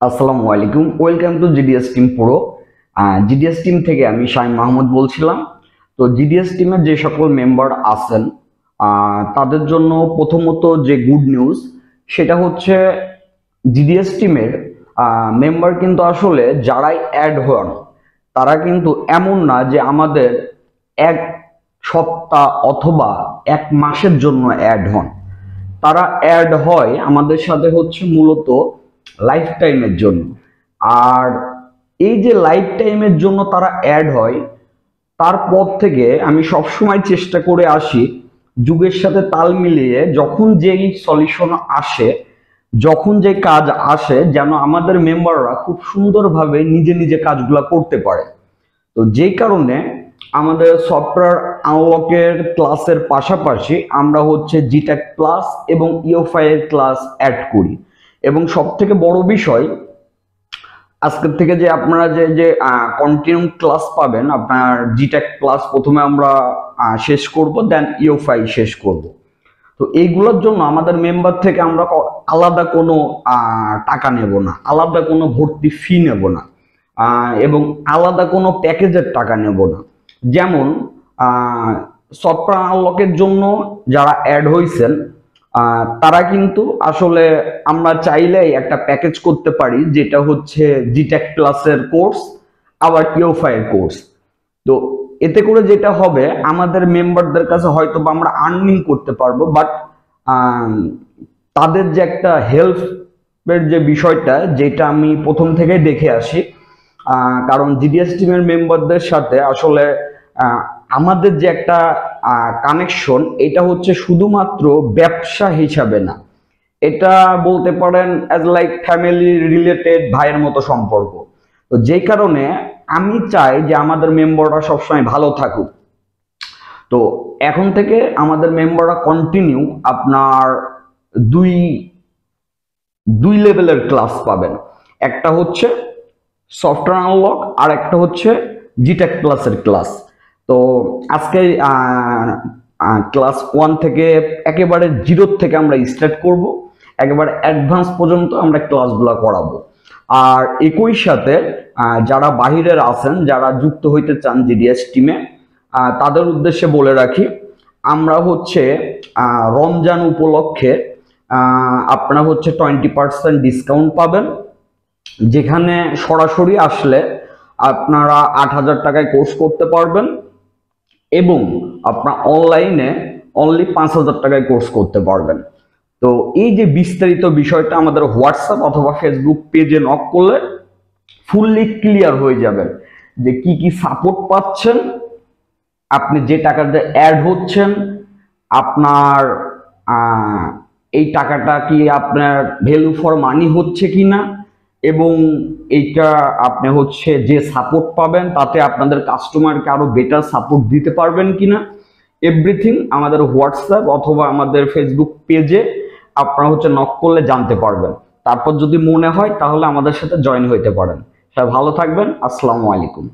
আসসালামু আলাইকুম, welcome to GDS team pro. GDS team থেকে আমি শাহিন মাহমুদ বলছিলাম। তো জিডিএস টিমের যে সকল মেম্বার আছেন তাদের জন্য প্রথমত যে গুড নিউজ সেটা হচ্ছে জিডিএস টিমের মেম্বার কিন্তু আসলে যারাই অ্যাড হন তারা কিন্তু এমন না যে আমাদের এক সপ্তাহ অথবা এক মাসের জন্য অ্যাড হন। তারা অ্যাড হয় আমাদের সাথে হচ্ছে মূলত লাইফ টাইমের জন্য। আর এই যে লাইফ টাইমের জন্য তারা অ্যাড হয়, তারপর থেকে আমি সবসময় চেষ্টা করে আসি যুগের সাথে তাল মিলিয়ে যখন যেই সলিউশন আসে, যখন যে কাজ আসে, যেন আমাদের মেম্বাররা খুব সুন্দরভাবে নিজে নিজে কাজগুলো করতে পারে। তো যেই কারণে আমাদের সফটওয়্যার আনলকের ক্লাসের পাশাপাশি আমরা হচ্ছে জিটেক প্লাস এবং ইওফাই এর ক্লাস অ্যাড করি। এবং সব থেকে বড় বিষয়, আজকের থেকে যে আপনারা যে কন্টিনিউ ক্লাস পাবেন, আপনার জিটেক প্লাস প্রথমে আমরা শেষ করব, দেন ইওফাই শেষ করব। তো এইগুলোর জন্য আমাদের মেম্বার থেকে আমরা আলাদা কোনো টাকা নেব না, আলাদা কোনো ভর্তি ফি নেব না, এবং আলাদা কোনো প্যাকেজের টাকা নেব না। যেমন সফটওয়্যার আনলকের জন্য যারা অ্যাড হয়েছেন তারা কিন্তু আসলে আমরা চাইলেই একটা প্যাকেজ করতে পারি, যেটা হচ্ছে জিটেক প্লাসের কোর্স আবার ইওফাই এর কোর্স। তো এতে করে যেটা হবে, আমাদের মেম্বারদের কাছে হয়তো বা আমরা আর্নিং করতে পারবো, বাট তাদের যে একটা হেল্পের যে বিষয়টা, যেটা আমি প্রথম থেকেই দেখে আসি, কারণ জিডিএস টিমের মেম্বারদের সাথে আসলে আমাদের যে একটা কানেকশন, এটা হচ্ছে শুধুমাত্র ব্যবসা হিসাবে না, এটা বলতে পারেন অ্যাজ লাইক ফ্যামিলি রিলেটেড ভাইয়ের মতো সম্পর্ক। তো যেই কারণে আমি চাই যে আমাদের মেম্বাররা সবসময় ভালো থাকুক। তো এখন থেকে আমাদের মেম্বাররা কন্টিনিউ আপনার দুই দুই লেভেলের ক্লাস পাবেন। একটা হচ্ছে সফটওয়্যার আনলক আর একটা হচ্ছে জিটেক প্লাসের ক্লাস। তো আজকে ক্লাস 1 থেকে একেবারে 0 থেকে আমরা স্টার্ট করব, একেবারে অ্যাডভান্স পর্যন্ত আমরা ক্লাসগুলো করাবো। আর একই সাথে যারা বাহিরের আছেন, যারা যুক্ত হইতে চান জিডিএস টিমে, তাদের উদ্দেশ্যে বলে রাখি, আমরা হচ্ছে রমজান উপলক্ষে আপনারা হচ্ছে 20% ডিসকাউন্ট পাবেন, যেখানে সরাসরি আসলে আপনারা 8,000 টাকায় কোর্স করতে পারবেন এবং আপনার অনলাইনে অনলি 5,000 টাকায় কোর্স করতে পারবেন। তো এই যে বিস্তারিত বিষয়টা আমাদের হোয়াটসঅ্যাপ অথবা ফেসবুক পেজে নক করলে ফুললি ক্লিয়ার হয়ে যাবেন যে কি কি সাপোর্ট পাচ্ছেন, আপনি যে টাকাতে অ্যাড হচ্ছেন, আপনার এই টাকাটা কি আপনার ভ্যালু ফর মানি হচ্ছে কিনা, এবং এইটা আপনি হচ্ছে যে সাপোর্ট পাবেন তাতে আপনাদের কাস্টমারকে আরো বেটার সাপোর্ট দিতে পারবেন কিনা, এভরিথিং আমাদের হোয়াটসঅ্যাপ অথবা আমাদের ফেসবুক পেজে আপনারা হচ্ছে নক করলে জানতে পারবেন। তারপর যদি মনে হয় তাহলে আমাদের সাথে জয়েন হইতে পারেন। সবাই ভালো থাকবেন। আসসালামু আলাইকুম।